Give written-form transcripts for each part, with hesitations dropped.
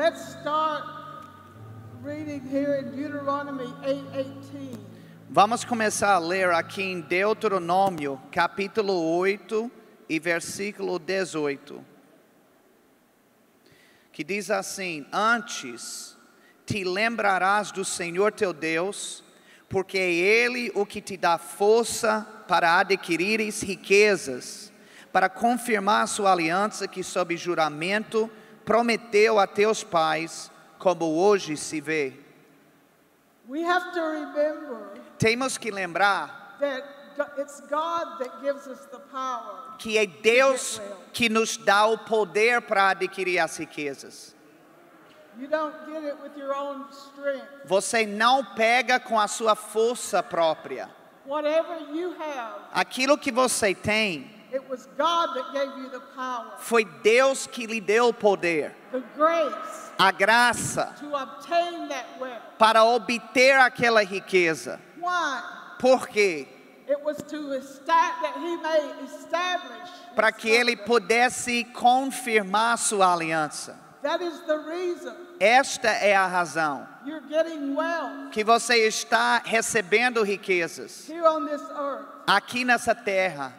Let's start reading here in Deuteronomy 8:18. Vamos começar a ler aqui em Deuteronômio, capítulo 8 e versículo 18. Que diz assim: Antes te lembrarás do Senhor teu Deus, porque é Ele o que te dá força para adquirires riquezas, para confirmar sua aliança que sob juramento prometeu a teus pais, como hoje se vê. We have to remember Temos que lembrar that it's God that gives us the power. que é Deus que nos dá o poder para adquirir as riquezas. You don't get it with your own strength. Você não pega com a sua força própria. Whatever you have, Aquilo que você tem, it was God that gave you the power, foi Deus que lhe deu o poder, the grace a graça, to obtain that wealth. para obter aquela riqueza. Why? Por quê? It was that He may establish. Para His que Ele covenant. pudesse confirmar sua aliança. That is the reason Esta é a razão you're getting wealth que você está recebendo riquezas here on this earth, aqui nessa terra,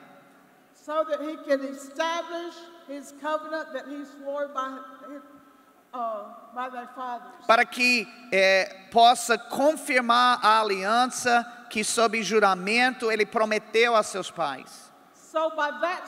so that He can establish His covenant that He swore by thy fathers. para que possa confirmar a aliança que sob juramento Ele prometeu a seus pais. So by that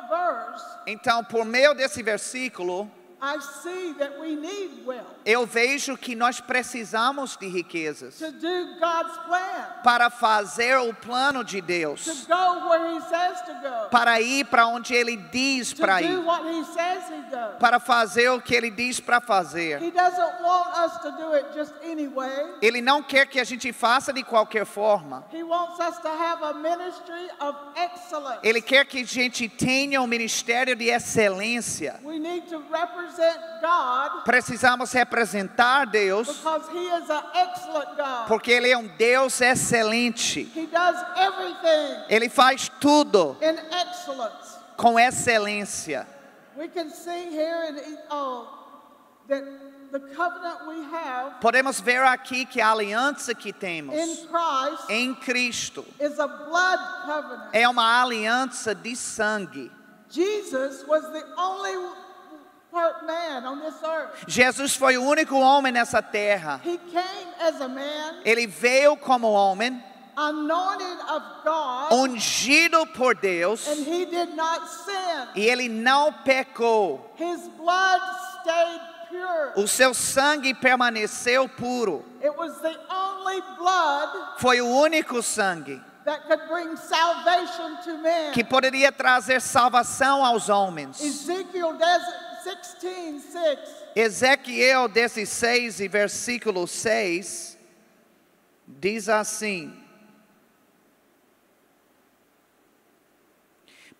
verse, Então, por meio desse versículo, I see that we need wealth eu vejo que nós precisamos de riquezas to do God's plan, para fazer o plano de to Deus, go where He says to go, para ir para onde Ele diz to para do ir, what He says He does. para fazer o que Ele diz para fazer. He doesn't want us to do it just anyway. Ele não quer que a gente faça de qualquer forma. He wants us to have a ministry of excellence. Ele quer que a gente tenha um ministério de excelência. We need to represent God Precisamos representar Deus, because He is an excellent God. porque Ele é um Deus excelente. He does everything Ele faz tudo in excellence. com excelência. We can see here that the covenant we have Podemos ver aqui que a aliança que temos in Christ em Cristo is a blood covenant. é uma aliança de sangue. Jesus was the only part man on this earth. Jesus foi o único homem nessa terra. He came as a man, Ele veio como homem, anointed of God, ungido por Deus, and He did not sin. e ele não pecou. His blood stayed pure. O seu sangue permaneceu puro. It was the only blood Foi o único sangue that could bring salvation to men. que poderia trazer salvação aos homens. Ezekiel 16:6. Ezequiel 16 e versículo 6 diz assim: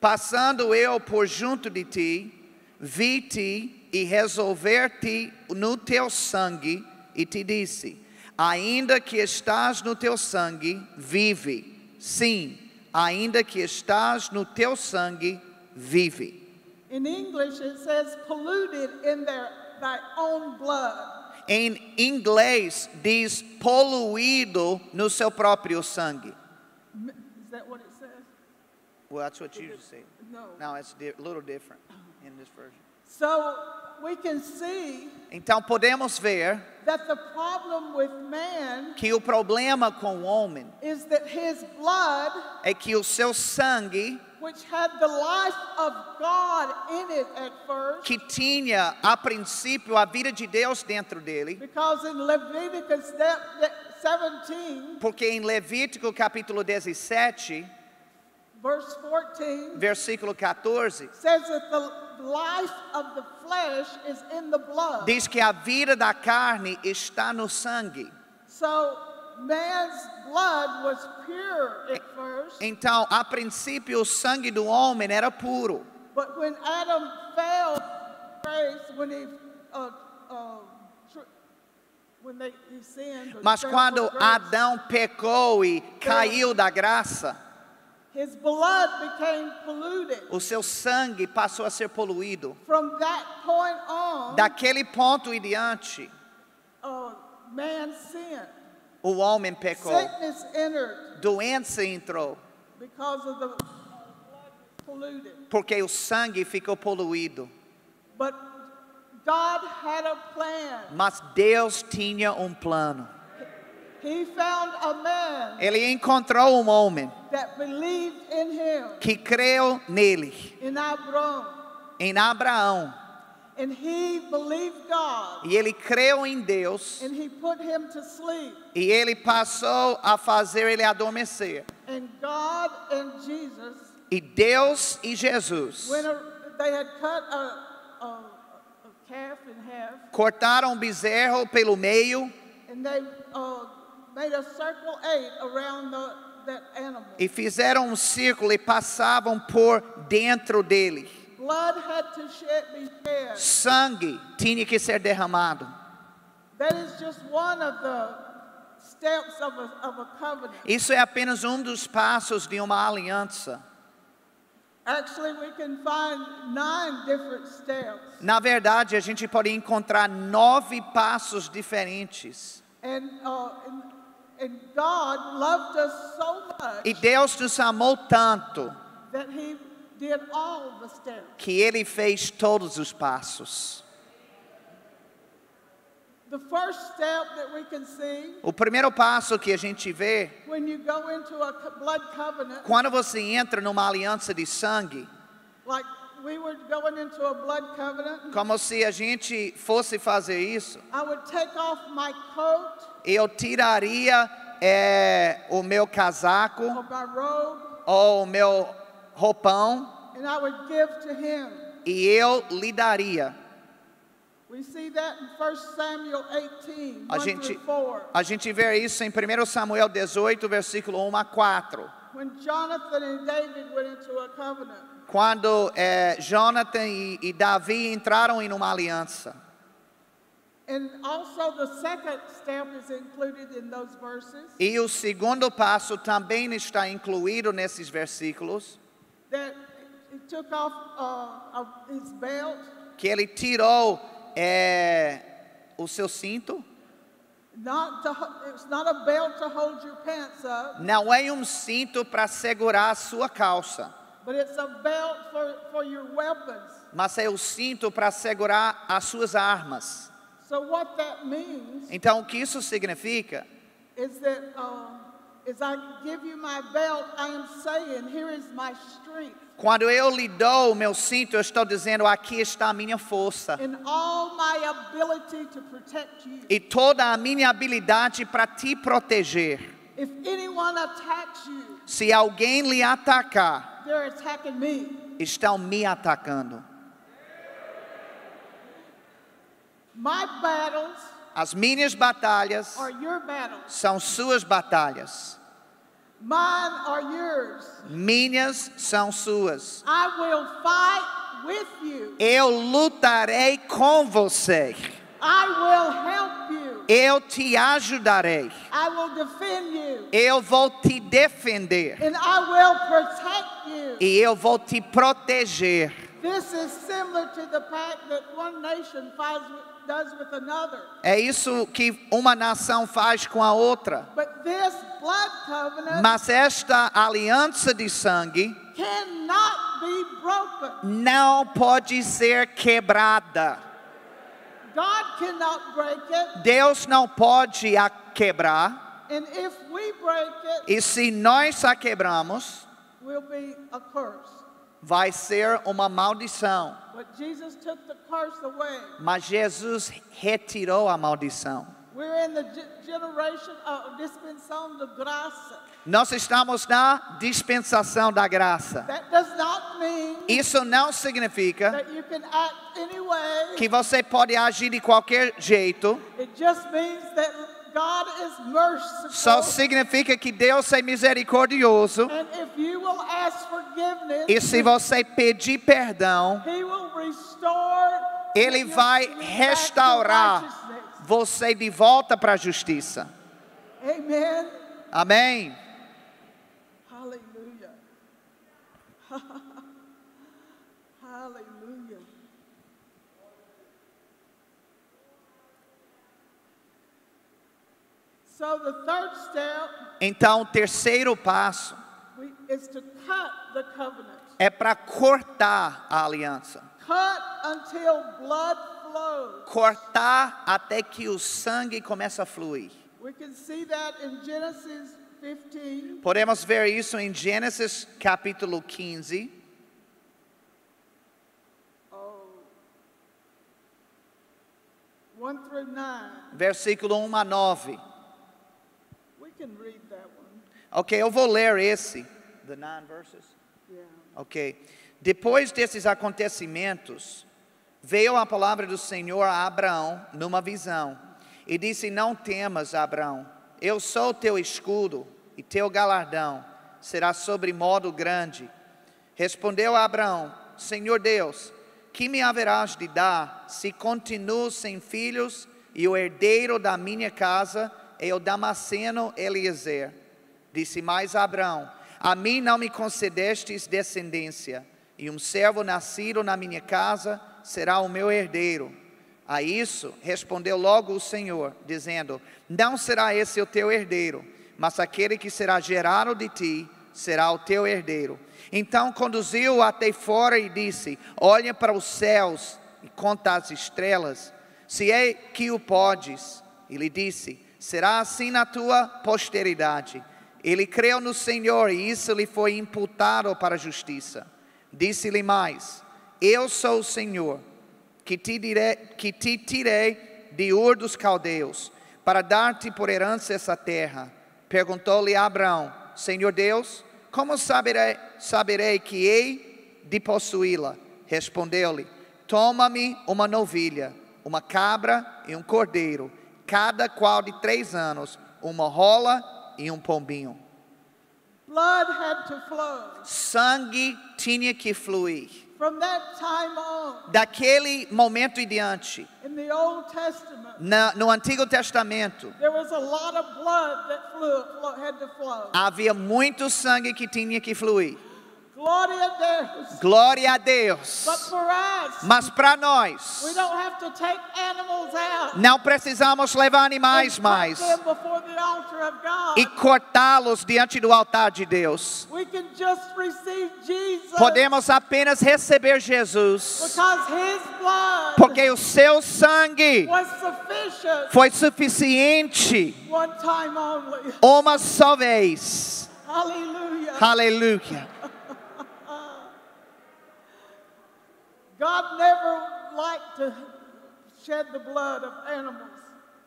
Passando eu por junto de ti, vi-te e resolver-te no teu sangue, e te disse: ainda que estás no teu sangue, vive. Sim, ainda que estás no teu sangue, vive. In English it says polluted in thy own blood. Em inglês diz poluído no seu próprio sangue. Is that what it says? Well, that's what you just said. No. No, it's a little different in this version. So we can see Então podemos ver that the problem with man que o problema com o homem is that his blood, é que o seu sangue, which had the life of God in it at first, que tinha a princípio a vida de Deus dentro dele, because in Leviticus 17, porque em Levítico capítulo 17, verse 14, versículo 14, says that the life of the flesh is in the blood. diz que a vida da carne está no sangue. So man's blood was pure at first, Então, a princípio, o sangue do homem era puro. but when Adam fell, he sinned, or Mas quando transgressed, Adão pecou e caiu da graça, his blood became polluted. O seu sangue passou a ser poluído. From that point on, Daquele ponto em diante, man sinned. o homem pecou. Sickness entered Doença entrou, because of the blood polluted. porque o sangue ficou poluído. But God had a plan. Mas Deus tinha plano. He found a man Ele encontrou homem that believed in him, que creu nele, in Abraham. em Abraão. And he believed God. E ele creu em Deus. And he put him to sleep. E ele passou a fazer ele adormecer. And God and Jesus, E Deus e Jesus they had cut a calf in half, cortaram bezerro pelo meio and they made a circle 8 around that animal. e fizeram círculo e passavam por dentro dele. Blood had to be shed. Sangue tinha que ser derramado. That is just one of the steps of a covenant. Isso é apenas dos passos de uma aliança. Actually, we can find 9 different steps. Na verdade, a gente pode encontrar 9 passos diferentes. And God loved us so much E Deus nos amou tanto that he did all the steps. que Ele fez todos os passos. The first step that we can see O primeiro passo que a gente vê, when you go into a blood covenant, quando você entra numa aliança de sangue, like we were going into a blood covenant, como se a gente fosse fazer isso, I would take off my coat eu tiraria o meu casaco or my robe, ou o meu roupão and I would give to him. e eu lhe daria. We see that in 1 Samuel 18, 1 through 4. A gente vê isso em 1 Samuel 18, versículo 1 a 4. When Jonathan and David went into a covenant. Quando Jonathan e Davi entraram em uma aliança. And also the second step is included in those verses. E o segundo passo também está incluído nesses versículos. That he took off his belt. Que ele tirou o seu cinto. It's not a belt to hold your pants up. Não é cinto para segurar a sua calça. But it's a belt for your weapons. Mas é o cinto para segurar as suas armas. So what that means Então o que isso significa? is that as I give you my belt, I am saying, here is my strength. Quando eu lhe dou o meu cinto, eu estou dizendo, aqui está a minha força. And all my ability to protect you. E toda a minha habilidade para te proteger. If anyone attacks you, Se alguém lhe atacar, they're attacking me. estão me atacando. My battles As minhas batalhas are your battles. são suas batalhas. Mine are yours. Minhas são suas. I will fight with you. Eu lutarei com você. I will help you. Eu te ajudarei. I will defend you. Eu vou te defender. And I will protect you. E eu vou te proteger. This is similar to the pact that one nation does with another. É isso que uma nação faz com a outra. But this blood covenant Mas esta aliança de sangue cannot be broken. não pode ser quebrada. God cannot break it. Deus não pode a quebrar. And if we break it, E se nós a quebramos, will be a curse. vai ser uma maldição. But Jesus took the curse away. Mas Jesus retirou a maldição. We're in the generation of dispensação de graça. Nós estamos na dispensação da graça. That does not mean Isso não significa that you can act any way. que você pode agir de qualquer jeito. It just means that God is merciful. Só significa que Deus é misericordioso. And if you will ask forgiveness, E se você pedir perdão, He will restore. Ele you vai back to restaurar righteousness. você de volta para a justiça. Amen. Amém? Hallelujah. Hallelujah. So the third step Então, o terceiro passo is to cut the covenant. é para cortar a aliança. Cut until blood flows. Cortar até que o sangue comece a fluir. We can see that in Genesis 15. Podemos ver isso em Gênesis capítulo 15, 1 through 9. versículo 1 a 9. We can read that one. Ok, eu vou ler esse. The 9 verses. Yeah. Ok. Depois desses acontecimentos, veio a palavra do Senhor a Abraão numa visão. E disse: Não temas, Abraão, eu sou teu escudo e teu galardão será sobre modo grande. Respondeu Abraão: Senhor Deus, que me haverás de dar se continuo sem filhos e o herdeiro da minha casa é o Damasceno Eliezer? Disse mais Abraão: A mim não me concedestes descendência, e um servo nascido na minha casa será o meu herdeiro. A isso respondeu logo o Senhor, dizendo: Não será esse o teu herdeiro, mas aquele que será gerado de ti será o teu herdeiro. Então conduziu-o até fora e disse: Olha para os céus e conta as estrelas, se é que o podes. E lhe disse: Será assim na tua posteridade. Ele creu no Senhor e isso lhe foi imputado para a justiça. Disse-lhe mais: Eu sou o Senhor, que te tirei de Ur dos Caldeus, para dar-te por herança essa terra. Perguntou-lhe Abraão: Senhor Deus, como saberei que hei de possuí-la? Respondeu-lhe: Toma-me uma novilha, uma cabra e um cordeiro, cada qual de 3 anos, uma rola e um pombinho. Blood had to flow. Sangue tinha que fluir. From that time on, Daquele momento em diante, in the Old Testament, no Antigo Testamento, there was a lot of blood that had to flow. havia muito sangue que tinha que fluir. Gloria a Deus. Glória a Deus. But for us, Mas para nós, we don't have to take animals out não precisamos levar animais and mais cut them before the altar of God. e cortá-los diante do altar de Deus. We can just receive Jesus Podemos apenas receber Jesus, because His blood porque o seu sangue was sufficient foi suficiente one time only. uma só vez. Hallelujah. Aleluia. God never liked to shed the blood of animals.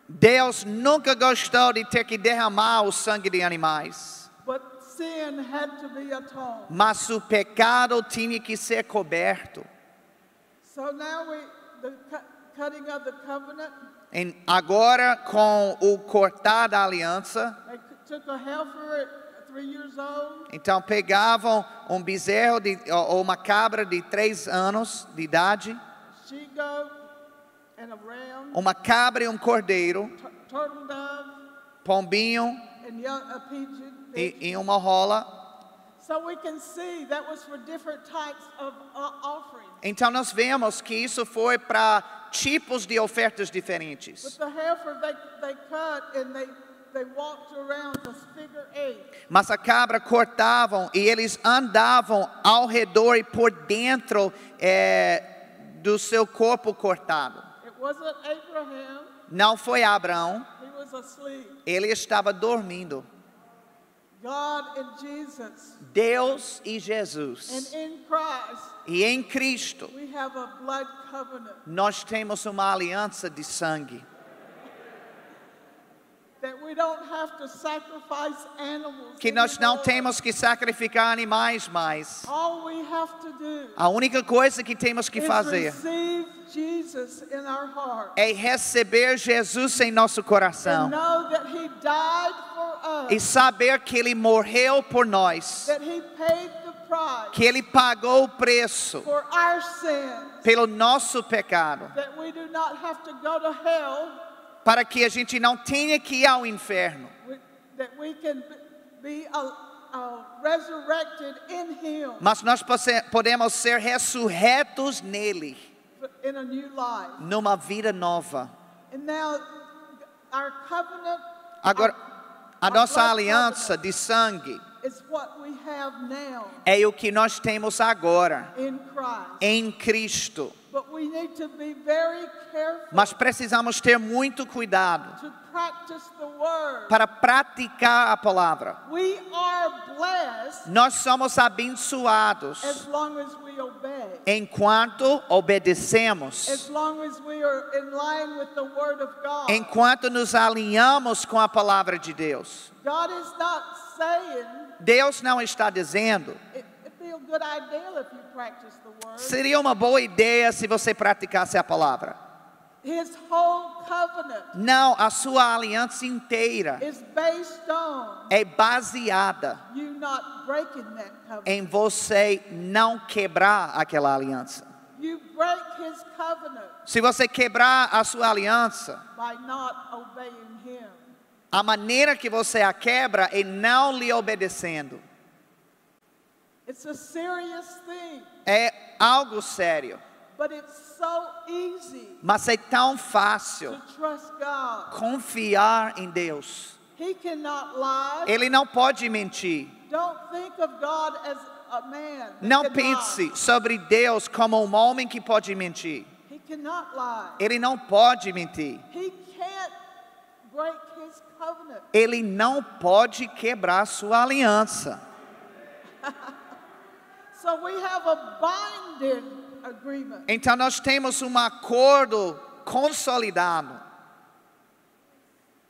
Deus nunca gostou de ter que derramar o sangue de animais, But sin had to be atoned. mas o pecado tinha que ser coberto. So now the cutting of the covenant, Agora, com o cortar da aliança, they took a heifer at 3 years old, então pegavam um bezerro ou uma cabra de 3 anos de idade, she-goat, and a ram, uma cabra e um cordeiro, turtle dove, pombinho and a pigeon. e uma rola. So we can see that was for different types of offerings. Então nós vemos que isso foi para tipos de ofertas With diferentes. the heifer, they cut and they walked around the figure 8. Mas a cabra cortavam e eles andavam ao redor e por dentro do seu corpo cortado. It wasn't Abraham, Não foi Abraão, he was asleep. ele estava dormindo. God and Jesus. Deus e And Jesus. in Christ, E em Cristo we have a blood covenant nós temos uma aliança de sangue. that we don't have to sacrifice animals. Que nós não anymore. temos que sacrificar animais mais. All we have to do A única coisa que temos que is fazer receive Jesus in our heart é receber Jesus em nosso and coração. know that He died for us, E saber que Ele morreu por nós. that He paid the price Que Ele pagou o preço for our sins, pelo nosso pecado. that we do not have to go to hell, Para que a gente não tenha que ir ao inferno. that we can be resurrected in Him Mas nós podemos ser ressurretos nele, in a new life. numa vida nova. And now, our covenant Agora, a our nossa blood aliança covenant de sangue is what we have now é o que nós temos agora, in Christ. em Cristo. But we need to be very careful Mas precisamos ter muito cuidado to practice the word. para praticar a palavra. We are blessed Nós somos abençoados as long as we obey. enquanto obedecemos, As long as we are in line with the word of God. enquanto nos alinhamos com a palavra de Deus. God is not saying Deus não está dizendo, it'd be a good idea if you practice the word. seria uma boa ideia se você praticasse a palavra. His whole covenant Não, a sua aliança inteira is based on é baseada you not breaking that covenant. em você não quebrar aquela aliança. You break his covenant Se você quebrar a sua aliança, by not obeying him. a maneira que você a quebra é não lhe obedecendo. It's a serious thing, É algo sério, but it's so easy mas é tão to fácil trust God. confiar em Deus. He cannot lie. Ele não pode mentir. Don't think of God as a man that Não can pense lie. sobre Deus como um homem que pode mentir. He cannot lie. Ele não pode mentir. He can't break his covenant. Ele não pode quebrar sua aliança. So we have a binding agreement. Então nós temos um acordo consolidado.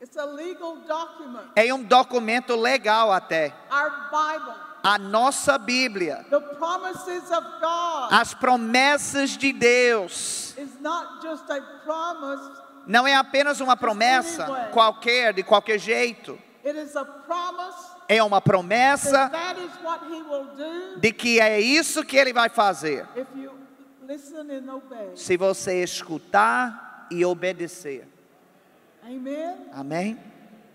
It's a legal document. É um documento legal até. Our Bible, A nossa Bíblia, the promises of God, as promessas de Deus, is not just a promise, não é apenas uma promessa qualquer, de qualquer jeito. it is a promise É uma that promessa that is what he will do de que é isso que Ele vai fazer, if you listen and obey. se você escutar e obedecer. Amen. Amém?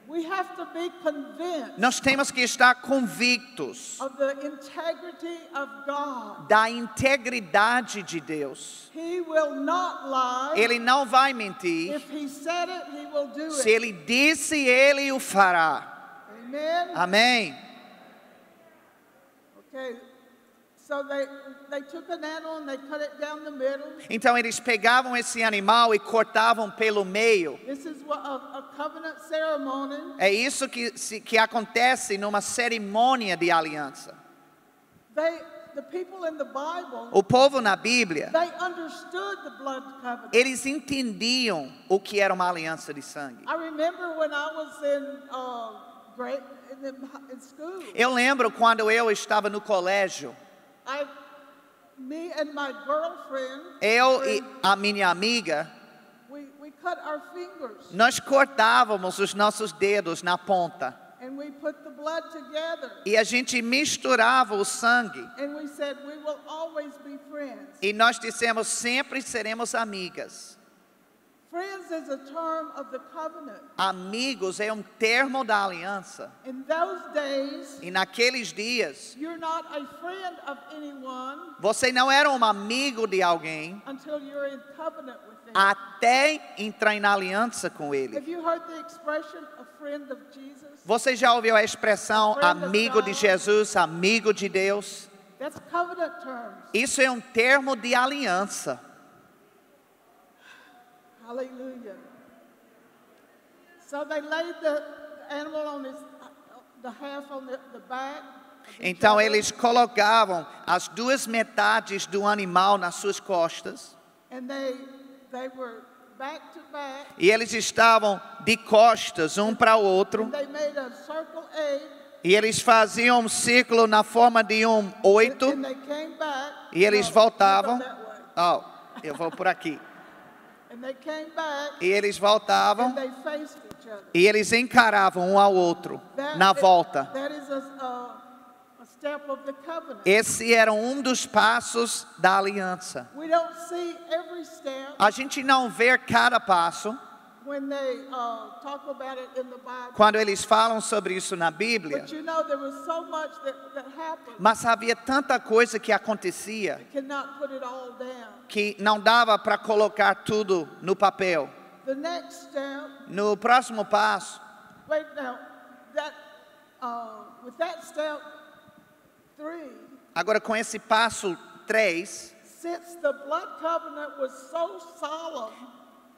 We have to be convinced Nós temos que estar convictos of the integrity of God. da integridade de Deus. He will not lie. Ele não vai mentir. If he said it, he will do Se it. Ele disse, Ele o fará. Amen. Amém? Okay. So they took an animal and they cut it down the middle. Então eles pegavam esse animal e cortavam pelo meio. This is what a covenant ceremony. É isso que acontece numa cerimônia de aliança. The people in the Bible, O povo na Bíblia, they understood the blood covenant. eles entendiam o que era uma aliança de sangue. I remember when I was in school. Eu lembro quando eu estava no colégio, Me and my girlfriend, eu e a minha amiga, we cut our fingers nós cortávamos os nossos dedos na ponta. and we put the blood together E a gente misturava o sangue. and we said we will always be friends. E nós dissemos, sempre seremos amigas. Friends is a term of the covenant. Amigos é um termo da aliança. In those days, E naqueles dias, you're not a friend of anyone você não era um amigo de alguém until you're in covenant with them. até entrar em aliança com Have ele. you heard the expression a friend of Jesus? Você já ouviu a expressão amigo de Jesus, amigo de Deus? That's covenant terms. Isso é um termo de aliança. Hallelujah. So they laid the animal on the half on the back. of each Então other, eles colocavam as duas metades do animal nas suas costas. and they were back to back. E eles estavam de costas um para o outro. And they made a circle 8. E eles faziam um círculo na forma de um 8. And they came back. E eles No, voltavam. you go that way. Oh, eu vou por aqui. And they came back. E eles voltavam. And they faced each other. E eles encaravam um ao outro na volta. That is a step of the covenant. Esse era um dos passos da aliança. We don't see every step, A gente não vê cada passo, when they talk about it in the Bible. quando eles falam sobre isso na Bíblia. But you know, there was so much that happened. Mas havia tanta coisa que acontecia You cannot put it all down. que não dava para colocar tudo no papel. The next step, No próximo passo, wait now, that with that step 3, agora com esse passo 3, since the blood covenant was so solemn,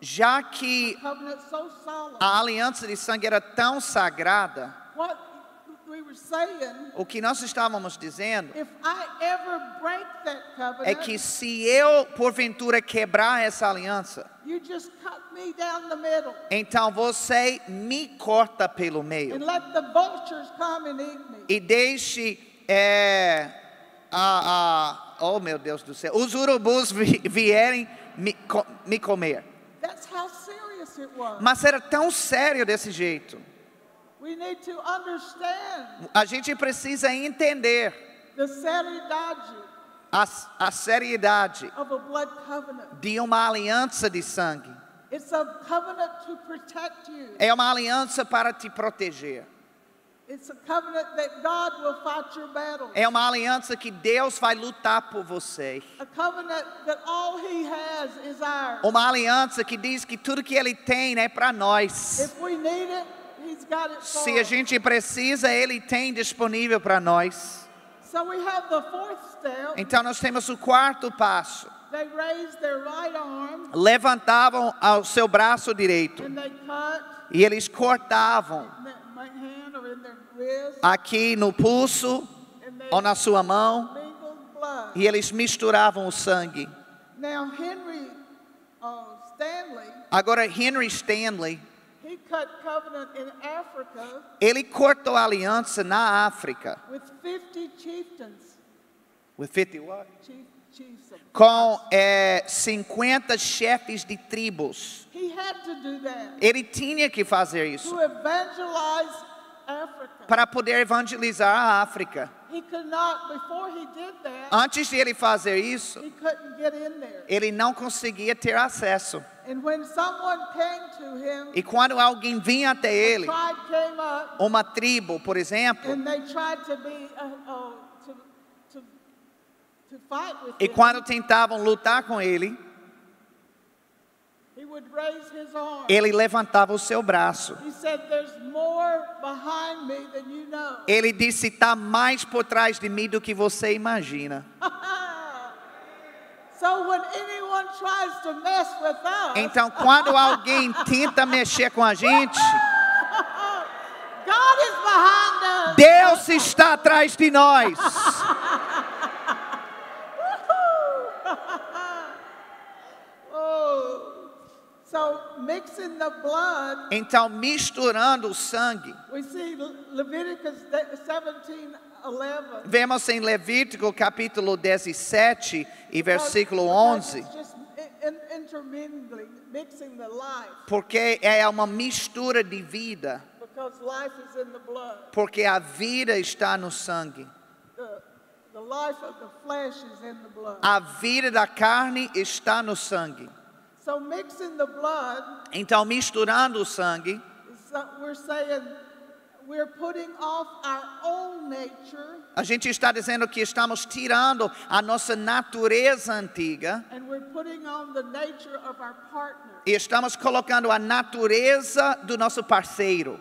já que covenant so solemn, a aliança de sangue era tão sagrada, what we were saying, o que nós estávamos dizendo if I ever break that covenant, é que se eu porventura quebrar essa aliança, you just cut me down the middle então você me corta pelo meio and let the vultures come and eat me. e deixe oh meu Deus do céu, os urubus vierem me comer. That's how serious it was. Mas era tão sério desse jeito. We need to understand A gente precisa entender the seriedade a seriedade of a blood covenant. de uma aliança de sangue. It's a covenant to protect you. É uma aliança para te proteger. It's a covenant that God will fight your battles. É uma aliança que Deus vai lutar por você. A covenant that all He has is ours. Uma aliança que diz que tudo que Ele tem é para nós. If we need it, He's got it for Se a us. gente precisa, Ele tem disponível para nós. So we have the fourth step. Então nós temos o quarto passo. They raised their right arm Levantavam o seu braço direito and they cut e eles cortavam in their hand or in their wrist aqui no pulso and they ou na sua mão mingled blood. e eles misturavam o sangue. Now Henry Stanley, Agora Henry Stanley, he cut covenant in Africa ele cortou a aliança na África. with 50 chieftains. With 50 what? Chiefs. Com 50 chefes de tribos. He had to do that Ele tinha que fazer isso to evangelize Africa. para poder evangelizar a África. He could not, before he did that, Antes de ele fazer isso, he couldn't get in there. ele não conseguia ter acesso. And when someone came to him, E quando alguém vinha até ele, tribe came up uma tribo, por exemplo, and they tried to be to fight with e him, quando tentavam lutar com ele, he would raise his arm. ele levantava o seu braço. He said, "There's more behind me than you know." Ele disse: está mais por trás de mim do que você imagina. So when anyone tries to mess with us, Então, quando alguém tenta mexer com a gente, God is behind us. Deus está atrás de nós. Oh, so mixing the blood, Então, misturando o sangue, we see Leviticus 17:11. vemos em Levítico capítulo 17 e versículo 11, It's just intermingling, mixing the life, porque é uma mistura de vida, because life is in the blood. porque a vida está no sangue. The life of the flesh is in the blood. A vida da carne está no sangue. So mixing the blood, Então, misturando o sangue, we're saying we're putting off our own nature a gente está dizendo que estamos tirando a nossa natureza antiga and we're putting on the nature of our partner. e estamos colocando a natureza do nosso parceiro.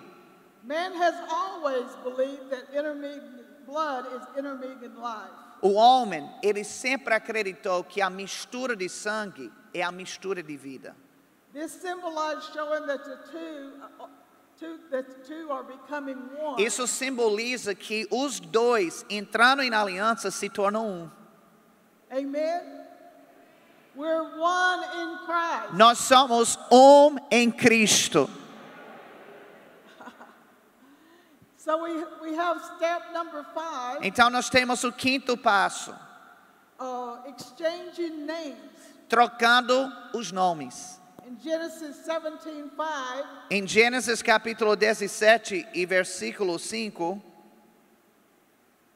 Man has always believed that blood is intermingling life. O homem, ele sempre acreditou que a mistura de sangue é a mistura de vida. This symbolizes showing that the two are becoming one. Isso simboliza que os dois, entrando em aliança, se tornam um. Amen. We're one in Christ. Nós somos um em Cristo. So we have step number 5, Então nós temos o quinto passo, exchanging names. trocando os nomes. In Genesis 17:5, Em Gênesis capítulo 17 e versículo 5,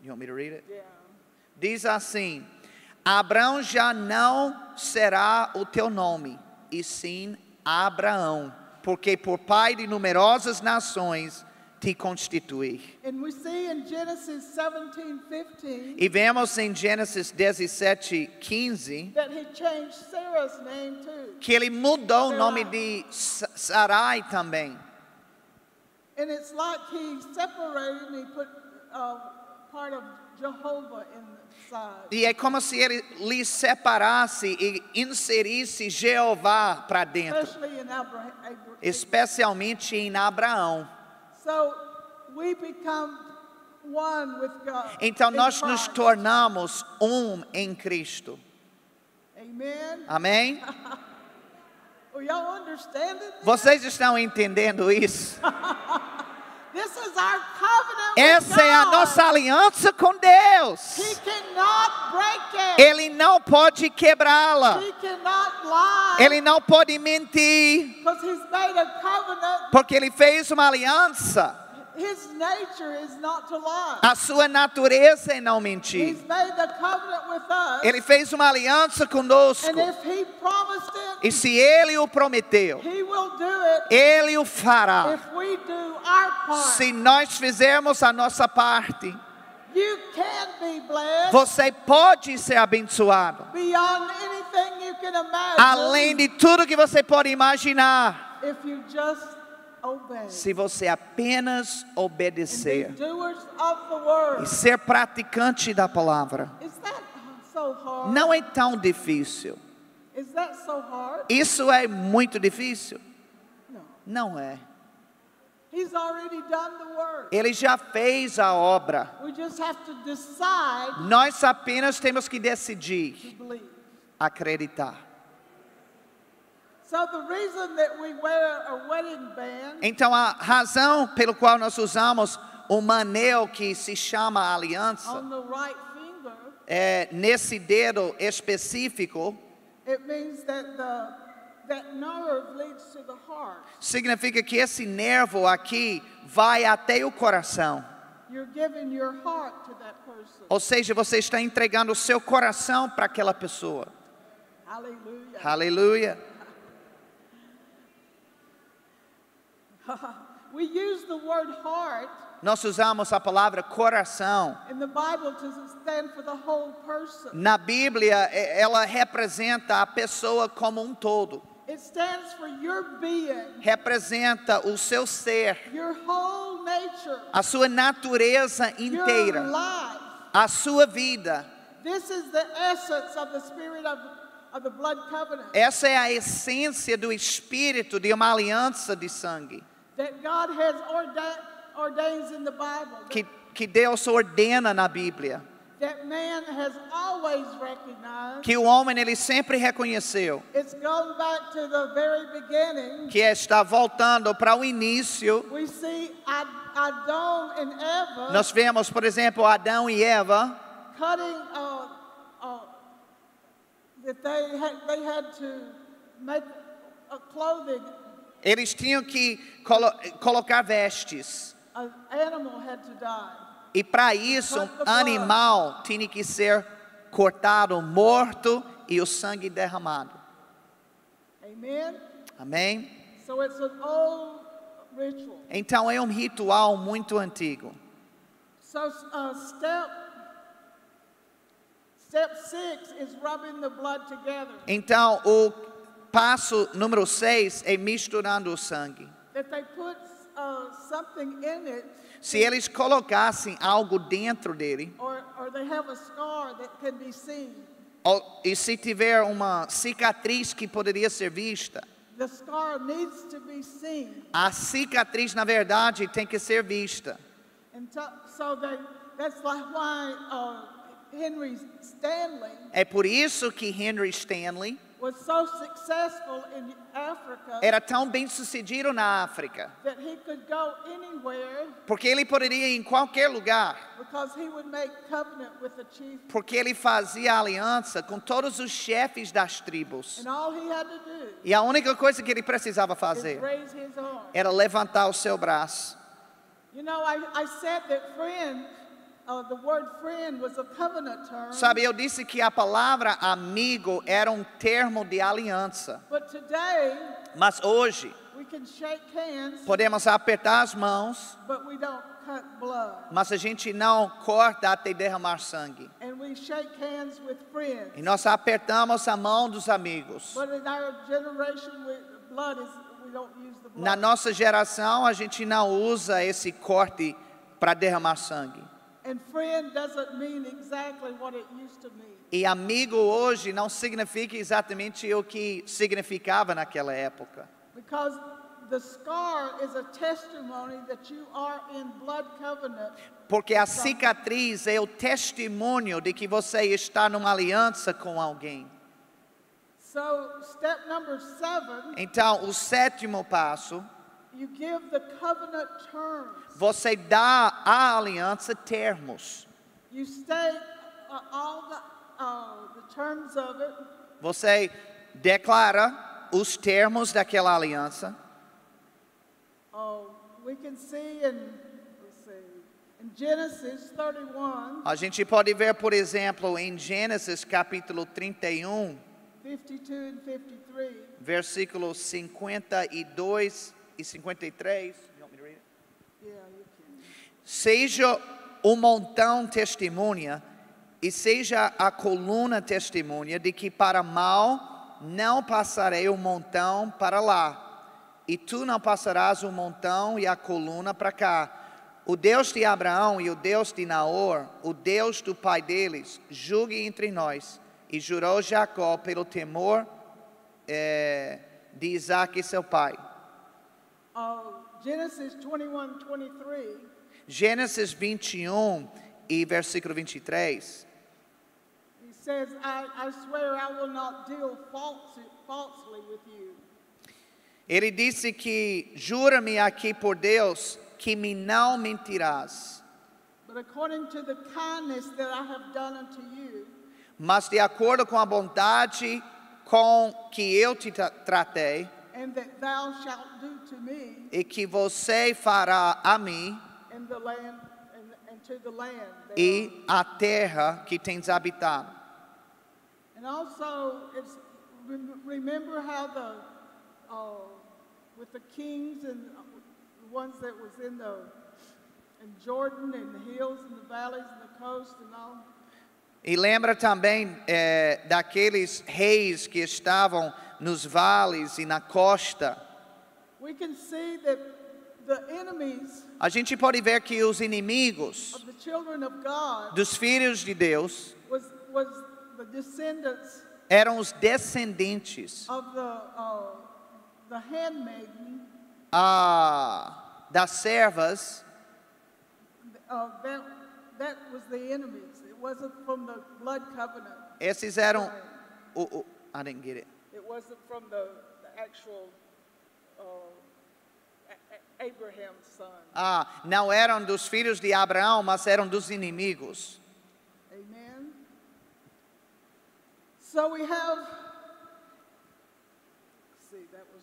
you want me to read it? yeah. Diz assim: Abrão já não será o teu nome, e sim Abraão, porque por pai de numerosas nações te constituí. And we see in Genesis 17:15 E vemos em Gênesis 17:15 that he changed Sarah's name too. que ele mudou o nome de Sarai também. And it's like he separated and he put part of Jehovah in the side. E é como se ele lhe separasse e inserisse Jeová para dentro, Especially in Abraham. especialmente em Abraão. So we become one with God. Então in nós nos Christ. tornamos um em Cristo. Amen. Amém? Are y'all understanding? Vocês estão entendendo isso? This is our covenant with Essa é a God. nossa aliança com Deus. He cannot break it. Ele não pode quebrá-la. He cannot lie. Ele não pode mentir, Because he's made a covenant. porque ele fez uma aliança. His nature is not to lie. A sua natureza é não mentir. He's made a covenant with us. Ele fez uma aliança conosco. And if he promised it, E se ele o prometeu, he will do it ele o fará. if we do our part. Se nós fizermos a nossa parte, You can be blessed você pode ser abençoado. beyond anything you can imagine. Além de tudo que você pode imaginar, if you just obey. se você apenas And obedecer be doers of the e word. ser praticante da palavra. Is that so hard? Não é tão difícil. Is that so hard? Isso é muito difícil? No. Não é. He's already done the work. Ele já fez a obra. We just have to decide Nós apenas temos que decidir to believe. acreditar. So the reason that we wear a wedding band Então a razão pelo qual nós usamos um anel que se chama aliança on the right finger, nesse dedo específico it means that that nerve leads to the heart. significa que esse nervo aqui vai até o coração. You're giving your heart to that person. Ou seja, você está entregando o seu coração para aquela pessoa. Hallelujah. Aleluia. We use the word heart Nós usamos a palavra coração. in the Bible to stand for the whole person. Na Bíblia, ela representa a pessoa como um todo. It stands for your being, Representa o seu ser, your whole nature, a sua natureza your inteira, life. a sua vida. This is the essence of the spirit of the blood covenant Essa é a essência do espírito de uma aliança de sangue that God has ordains in the Bible. que Deus ordena na Bíblia, That man has always recognized. que o homem ele sempre reconheceu, It's gone back to the very beginning. que está voltando para o início. We see Adam and Eva Nós vemos, por exemplo, Adão e Eva cutting that they had to make a clothing. eles tinham que colocar vestes. An animal had to die. E para isso, um animal tinha que ser cortado, morto e o sangue derramado. Amen. Amém? So it's an old ritual. Então é um ritual muito antigo. So step 6 is rubbing the blood together. Então o passo número 6 é misturando o sangue. That they put something in it, Se eles colocassem algo dentro dele, or they have a scar that can be seen. e se tiver uma cicatriz que poderia ser vista, The scar needs to be seen. a cicatriz na verdade tem que ser vista. And so that's like why Henry Stanley É por isso que Henry Stanley was so successful in Africa era tão bem sucedido na África, that he could go anywhere porque ele poderia ir em qualquer lugar, because he would make covenant with the chief. porque ele fazia aliança com todos os chefes das tribos. And all he had to do E a única coisa que ele precisava is fazer raise his arm. era levantar o seu braço. You know, I said that friend, the word friend was a covenant term. Sabe, eu disse que a palavra amigo era um termo de aliança. But today, Mas hoje, we can shake hands, podemos apertar as mãos, but we don't cut blood. mas a gente não corta até derramar sangue. And we shake hands with friends. E nós apertamos a mão dos amigos. But in our generation, we don't use the blood. Na nossa geração, a gente não usa esse corte para derramar sangue. And friend doesn't mean exactly what it used to mean. E amigo hoje não significa exatamente o que significava naquela época. Because the scar is a testimony that you are in blood covenant. Porque a cicatriz é o testemunho de que você está numa aliança com alguém. So, step number 7, Então, o sétimo passo, you give the covenant terms. você dá à aliança termos. You state all the terms of it. Você declara os termos daquela aliança. We can see in Genesis 31, A gente pode ver, por exemplo, em Gênesis capítulo 31, 52 and 53. versículos 52 e 53. You want me to read it? Yeah, you can. Seja o montão testemunha e seja a coluna testemunha de que para mal não passarei o montão para lá, e tu não passarás o montão e a coluna para cá. O Deus de Abraão e o Deus de Naor, o Deus do pai deles, julgue entre nós. E jurou Jacó pelo temor de Isaac, seu pai. Genesis 21, 23. Gênesis 21 e versículo 23. He says, I swear I will not deal falsely with you. Ele disse que jura-me aqui por Deus que me não mentirás. But according to the kindness that I have done unto you, Mas de acordo com a bondade com que eu te tratei and that thou shalt do to me e que você fará a mim in the land and to the land e a terra que tens habitado. And also, remember how with the kings and the ones that was in Jordan and the hills and the valleys and the coast and all. E lembra também daqueles reis que estavam nos vales e na costa. We can see that the enemies A gente pode ver que os inimigos of the children of God dos filhos de Deus was the descendants eram os descendentes of the handmaiden. Das servas. That was the enemies. It wasn't from the blood covenant. Esses eram I didn't get it. It wasn't from the actual Abraham's son. Não eram dos filhos de Abraão, mas eram dos inimigos. Amen. So we have. See, that was.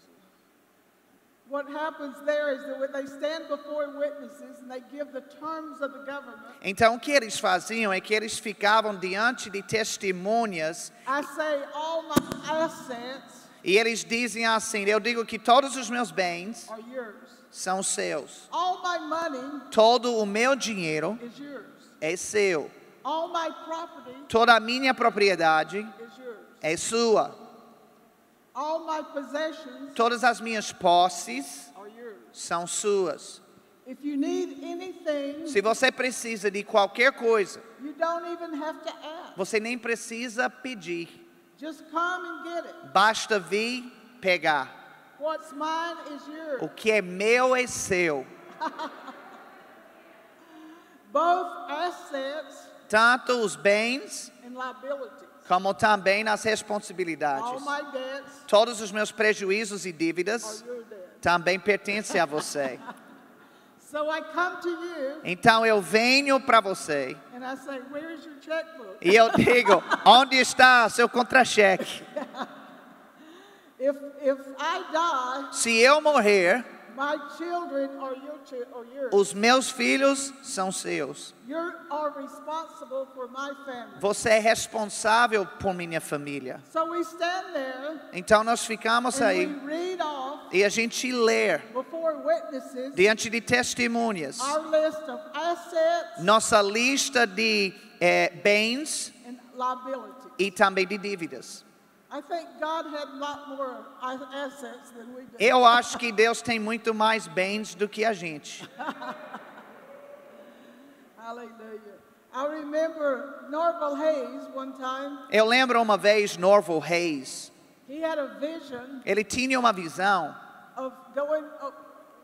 What happens there is that when they stand before witnesses and they give the terms of the government. Então o que eles faziam é que eles ficavam diante de testemunhas. I say all my assets. E eles dizem assim: eu digo que todos os meus bens are yours. São seus. All my money. Todo o meu dinheiro is yours. É seu. All my property. Toda a minha propriedade is yours. É sua. All my possessions Todas as minhas posses are yours. São suas. If you need anything, se você precisa de qualquer coisa, you don't even have to ask. Você nem precisa pedir. Just come and get it. Basta vir pegar. What's mine is yours. O que é meu é seu. Both assets Tanto os bens and liabilities. Como também nas responsabilidades. All my debts Todos os meus prejuízos e dívidas are your debts. Também pertencem a você. So I come to you, então eu venho para você. And I say, where is your checkbook? E eu digo, onde está seu contra-cheque? If I die, se eu morrer, My children are yours. Os meus filhos são seus. You are responsible for my family. Você é responsável por minha família. So we stand there Então nós ficamos and aí we read off e a gente lê before witnesses diante de testemunhas our list of assets nossa lista de bens and liabilities. e também de dívidas. I think God had a lot more assets than we do. Eu acho que Deus tem muito mais bens do que a gente. Hallelujah. I remember Norval Hayes one time. Eu lembro uma vez Norval Hayes. He had a vision Ele tinha uma visão. of going.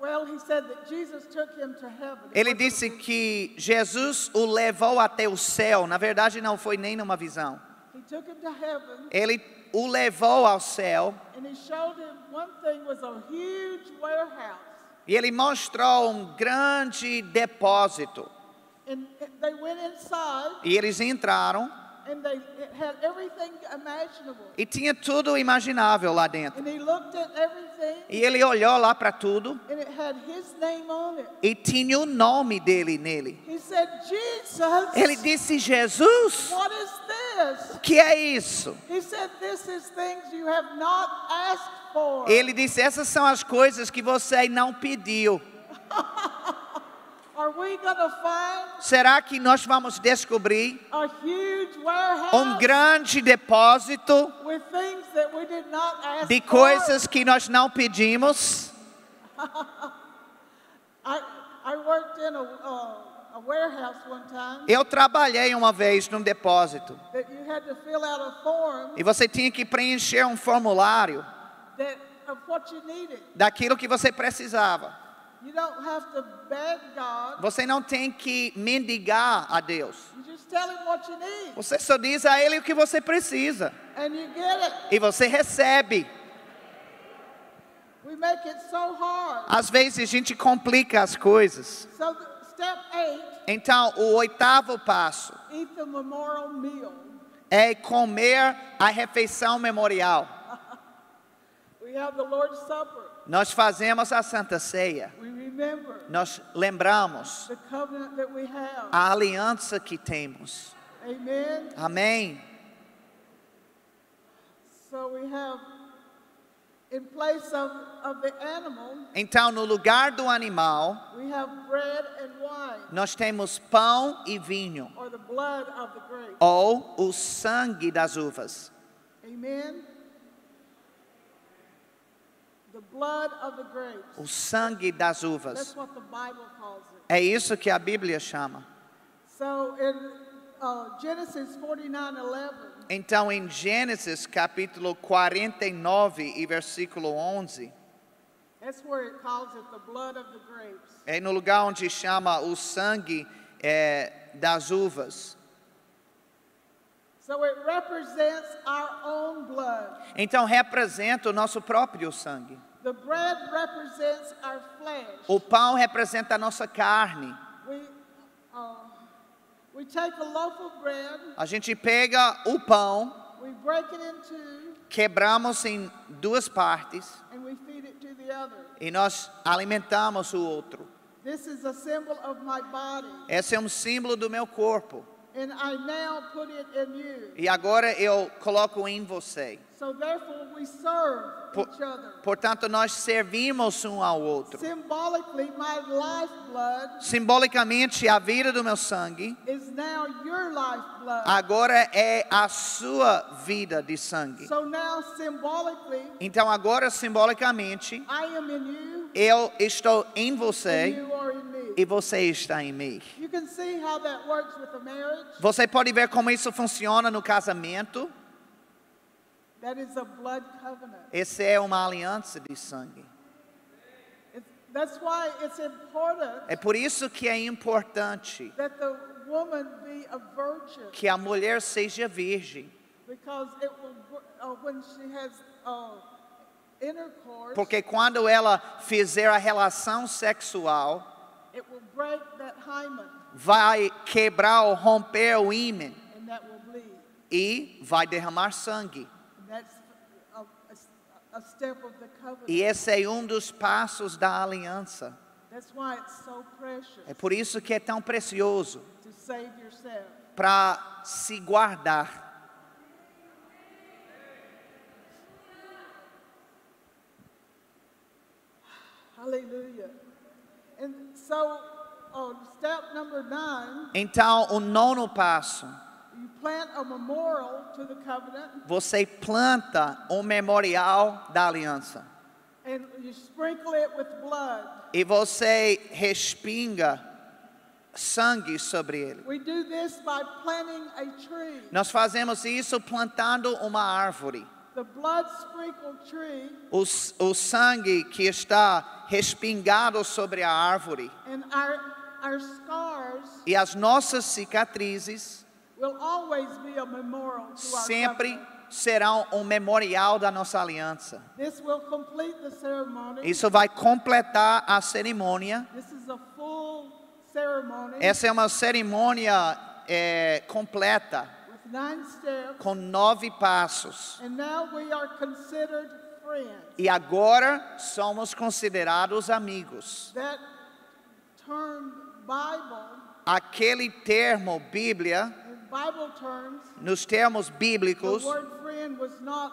Well, he said that Jesus took him to heaven. Ele disse que Jesus o levou até o céu. Na verdade, não foi nem numa visão. He took him to heaven, Ele o levou ao céu and he showed him one thing was a huge warehouse, e ele mostrou grande depósito. and they went inside, E eles entraram and it had everything imaginable. e tinha tudo imaginável lá dentro. And he looked at everything, E ele olhou lá para tudo and it had his name on it. e tinha o nome dele nele. He said, "Jesus, Ele disse: Jesus, what is this?" o que é isso? He said, "This is things you have not asked for." Ele disse: essas são as coisas que você não pediu. Are we gonna find Será que nós vamos descobrir a huge warehouse grande depósito with things that we did not ask de for? coisas que nós não pedimos? I worked in a warehouse one time Eu trabalhei uma vez num depósito that you had to fill out a form e você tinha que preencher um formulário of what you needed. daquilo que você precisava. You don't have to beg God. Você não tem que mendigar a Deus. You just tell him what you need, Você só diz a Ele o que você precisa and you get it. e você recebe. We make it so hard. Às vezes a gente complica as coisas. So step 8, Então, o 8º passo eat the memorial meal. é comer a refeição memorial. We have the Lord's Supper. Nós fazemos a Santa Ceia. We remember Nós lembramos the covenant that we have. a aliança que temos. Amen. Amém? So we have, in place of the animal, Então, no lugar do animal, we have bread and wine, nós temos pão e vinho, or the blood of the grape. ou o sangue das uvas. Amen. The blood of the grapes. O sangue das That's uvas. what the Bible calls it. É isso que a Bíblia chama. So in Genesis 49:11, Então, em Gênesis capítulo 49 e versículo 11, that's where it calls it the blood of the grapes. é no lugar onde chama o sangue das uvas. So it represents our own blood. Então, representa o nosso próprio sangue. The bread represents our flesh. O pão representa a nossa carne. We take a loaf of bread, A gente pega o pão, we break it in two, quebramos em duas partes and we feed it to the other. e nós alimentamos o outro. This is a symbol of my body, Esse é um símbolo do meu corpo. and I now put it in you. E agora eu coloco em você. So therefore we serve each other. Portanto, nós servimos um ao outro. Symbolically, my lifeblood Simbolicamente, a vida do meu sangue is now your lifeblood. agora é a sua vida de sangue. So now symbolically, Então, agora, simbolicamente, I am in you, eu estou em and você you are in me. e você está em mim. You can see how that works with a marriage. Você pode ver como isso funciona no casamento. That is a blood covenant. Essa é uma aliança de sangue. That's why it's important É por isso que é importante that the woman be a virgin, que a mulher seja virgem. because it will, when she has intercourse, Porque quando ela fizer a relação sexual, it will break that hymen, vai quebrar ou romper o ímen and that will bleed. e vai derramar sangue. And that's a step of the covenant. E esse é um dos passos da aliança. That's why it's so precious É por isso que é tão precioso to save yourself. para se guardar. Hallelujah. And so, step number 9, Então, o nono passo, you plant a memorial to the covenant, você planta um memorial da aliança. and you sprinkle it with blood. E você respinga sangue sobre ele. We do this by planting a tree. Nós fazemos isso plantando uma árvore. The blood sprinkled tree O sangue que está respingado sobre a árvore and our scars e as nossas cicatrizes will always be a memorial to our sempre covenant. serão um memorial da nossa aliança. This will complete the ceremony. Isso vai completar a cerimônia. This is a full ceremony Essa é uma cerimônia completa, with 9 steps. com 9 passos. And now we are considered friends. E agora somos considerados amigos. That term Bible, Aquele termo Bíblia, in Bible terms, nos termos the bíblicos, word friend was not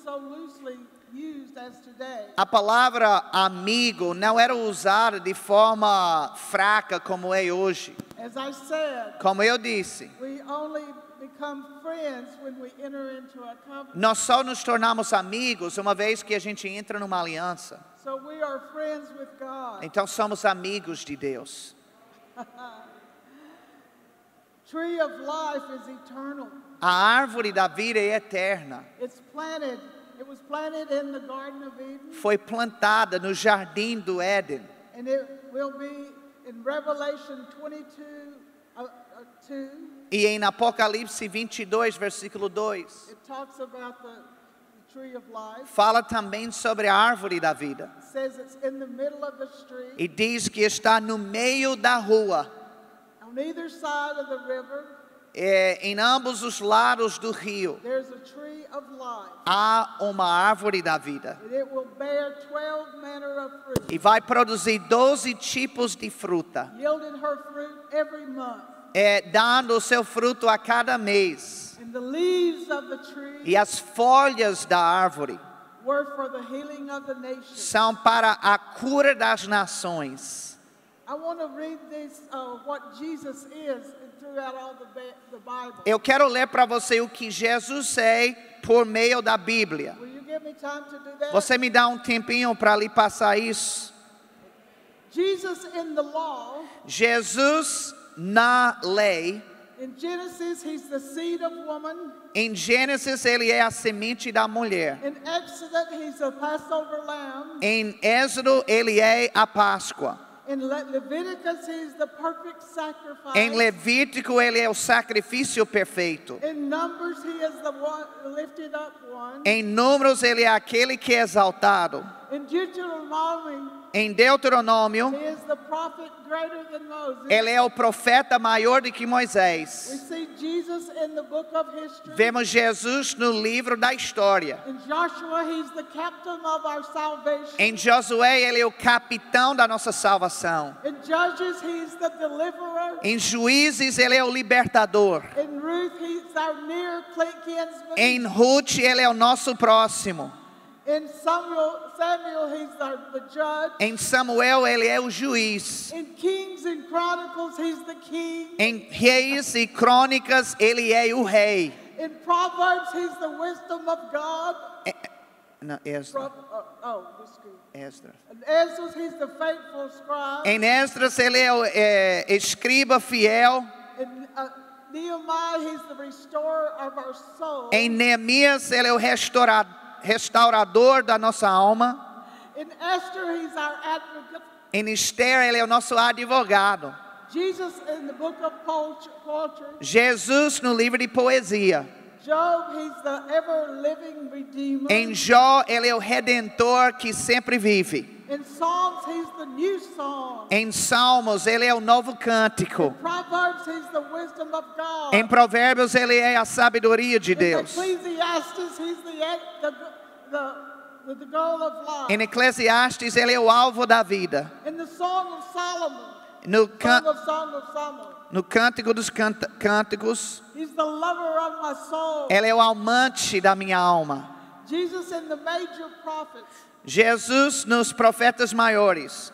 so loosely used as today. a palavra amigo não era usada de forma fraca como é hoje. As I said, Como eu disse, we only become friends when we enter into a covenant. nós só nos tornamos amigos uma vez que a gente entra numa aliança. So we are friends with God. Então somos amigos de Deus. Tree of life is eternal. A árvore da vida é eterna. It's planted. It was planted in the Garden of Eden, Foi plantada no jardim do Éden. and it will be in Revelation 22, 2. E em Apocalipse 22, versículo 2, It talks about the tree of life. fala também sobre a árvore da vida. It says it's in the middle of the street. E diz que está no meio da rua, On either side of the river, em ambos os lados do rio. there's a tree of life. Há uma árvore da vida. And it will bear 12 manner of fruit, E vai produzir 12 tipos de fruta, yielding her fruit every month. dando o seu fruto a cada mês. And the leaves of the tree E as folhas da árvore were for the healing of the nations. são para a cura das nações. I want to read this, what Jesus is throughout all the Bible. Eu quero ler para você o que Jesus é por meio da Bíblia. Will you give me time to do that? Você me dá um tempinho para lhe passar isso? Jesus in the law, Jesus na lei, in Genesis, he's the seed of woman. em Gênesis ele é a semente da mulher. In Exodus, he's a Passover lamb. Em Êxodo ele é a Páscoa. In Leviticus, he's the perfect sacrifice. Em Levítico ele é o sacrifício perfeito. In Numbers, he is the one, lifted up one. Em Números ele é aquele que é exaltado. In Deuteronomy, Em Deuteronômio he is the prophet greater than Moses. ele é o profeta maior do que We Moisés. see Jesus in the book of history. Vemos Jesus no livro da história. In Joshua, he's the captain of our salvation. Em Josué ele é o capitão da nossa salvação. In Judges, he's the deliverer. Em Juízes ele é o libertador. In Ruth, he's our near kinsman. Em Ruth ele é o nosso próximo. In Samuel, he's the judge. Em Samuel ele é o juiz. In Kings and Chronicles, he's the king. Em Reis e Crônicas ele é o rei. In Proverbs, he's the wisdom of God. Não, Esdras. That's good. Esdras. In Ezra, he's the faithful scribe. Em Esdras ele é o escriba fiel. In Nehemiah, he's the restorer of our soul. Em Neemias ele é o restaurador da nossa alma. In Esther, he's our advocate. Em Esther ele é o nosso advogado. Jesus in the book of poetry. Jesus no livro de poesia. Job, he's the ever-living redeemer. Em Jó ele é o redentor que sempre vive. In Psalms, he's the new song. Em Salmos ele é o novo cântico. Proverbs, he's the wisdom of God. Em Provérbios ele é a sabedoria de In Deus. Ecclesiastes, he's the the goal of life. Em Eclesiastes, ele é o alvo da vida. In the Song of Solomon, Song of Solomon, no Cântico dos Cânticos, he's the lover of my soul. ele é o amante da minha alma. Jesus in the major prophets, Jesus nos profetas maiores.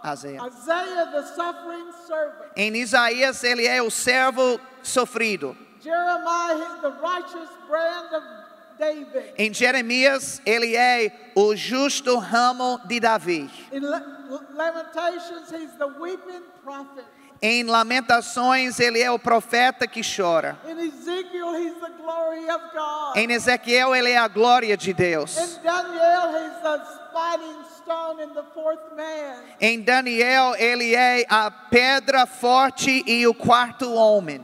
Isaiah, the suffering servant. Em Isaías, ele é o servo sofrido. Jeremiah, the righteous brand of David. Em Jeremias, ele é o justo ramo de Davi. In Lamentations, he's the weeping prophet. Em Lamentações, ele é o profeta que chora. In Ezekiel, he's the glory of God. Em Ezequiel, ele é a glória de Deus. In Daniel, he's the fighting stone in the fourth man. Em Daniel, ele é a pedra forte e o quarto homem.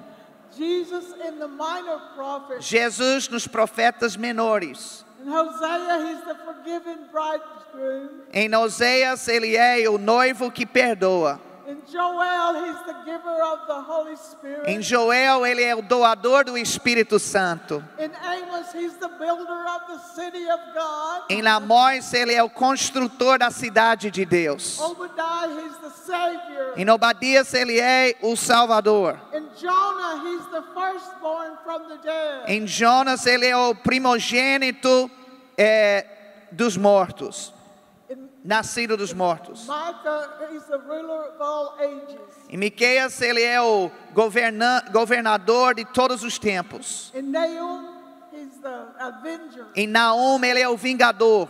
Jesus in the minor prophets. Jesus nos profetas menores. In Hosea, he's the forgiven bridegroom. Em Oséias, ele é o noivo que perdoa. In Joel, he's the giver of the Holy Spirit. Em Joel, ele é o doador do Espírito Santo. In Amos, he's the builder of the city of God. Em Amós, ele é o construtor da cidade de Deus. Obadiah, he's the savior. Em Obadias, ele é o Salvador. In Jonah, he's the firstborn from the dead. Em Jonas, ele é o primogênito dos mortos. Nascido dos mortos. Micah, he's the ruler of all ages. Em Miqueias, ele é o governador de todos os tempos. In Nahum, he's the avenger. Em Naum, ele é o vingador.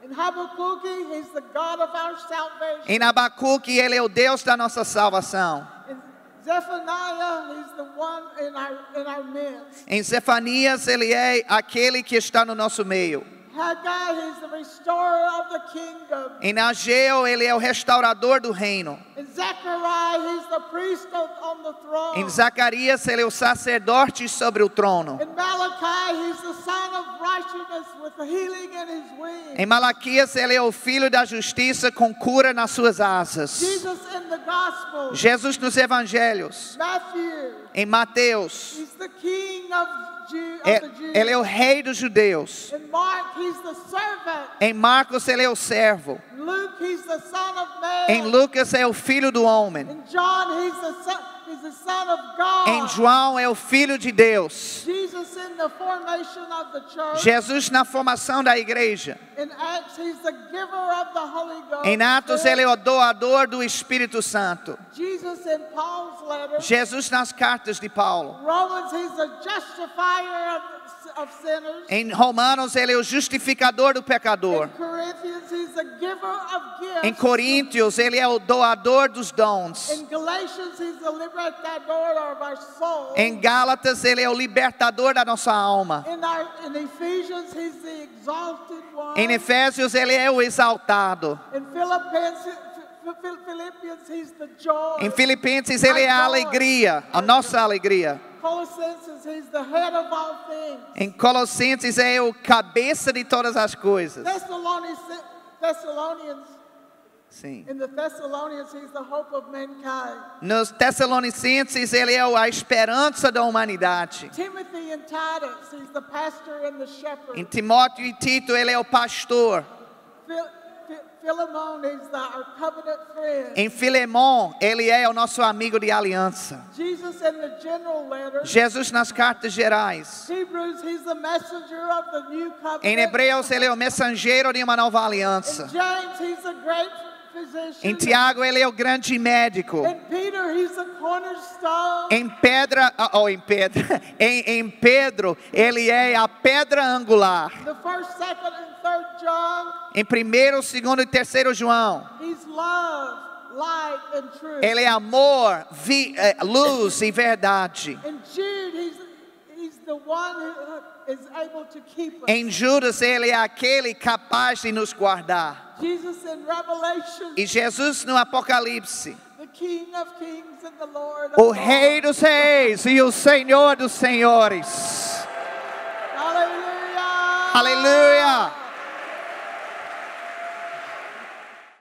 In Habakkuk, he's the God of our salvation. Em Abacuque, ele é o Deus da nossa salvação. In Zephaniah, he's the one in our midst. Em Zefanias, ele é aquele que está no nosso meio. Haggai, he's the restorer of the kingdom. Em Ageu, ele é o restaurador do reino. In Zechariah, he's the priest on the throne. Em Zacarias, ele é o sacerdote sobre o trono. In Malachi, he's the son of righteousness with the healing in his wings. Em Malaquias, ele é o filho da justiça com cura nas suas asas. Jesus in the gospel. Jesus nos evangelhos. Matthew, Em Mateus, he's the king of the Jews. ele é o rei dos judeus. In Mark, he's the servant. Em Marcos, ele é o servo. In Luke, he's the son of man. Em Lucas, é o filho do homem. In John, he's the son of God. Em João, é o filho de Deus. Jesus in the formation of the church. Jesus na formação da igreja. In Acts, he's the giver of the Holy Ghost. Em Atos, ele é o doador do Espírito Santo. Jesus in Paul's letters. Jesus nas cartas de Paulo. Romans, he's the justifier of sinners. Em Romanos, ele é o justificador do pecador. In Corinthians, he's the giver of gifts. Em Coríntios, ele é o doador dos dons. In Galatians, he's the libertador of our soul. Em Gálatas, ele é o libertador da nossa alma. In Ephesians, he's the exalted one. Em Efésios, ele é o exaltado. In Philippians, he's the joy. Em Filipenses, ele é a alegria, a nossa alegria. Colossenses, he's the head of all things. Em Colossenses, é o cabeça de todas as coisas. Thessalonians, Sim. in the Thessalonians, he's the hope of mankind. Nos Tessalonicenses, ele é a esperança da humanidade. Timothy and Titus, he's the pastor and the shepherd. Em Timóteo e Tito, ele é o pastor. Philemon is our covenant friend. Em Filemon, ele é o nosso amigo de aliança. Jesus in the general letter. Jesus nas cartas gerais. Hebrews, he's the messenger of the new covenant. Em Hebreus, ele é o mensageiro de uma nova aliança. In James, he's a great physician. Em Tiago, ele é o grande médico. In Peter, he's the cornerstone. Em Pedro, ele é a pedra angular. The first, second, and third John. Em 1º, 2º e 3º João, He's love, light, and truth. ele é amor, luz e verdade. In Jude, he's the one who is able to keep us. Em Judas, ele é aquele capaz de nos guardar. Jesus in Revelation, E Jesus no Apocalipse, the King of Kings and the Lord o of Rei Lords. dos Reis e o Senhor dos Senhores. Hallelujah. Aleluia!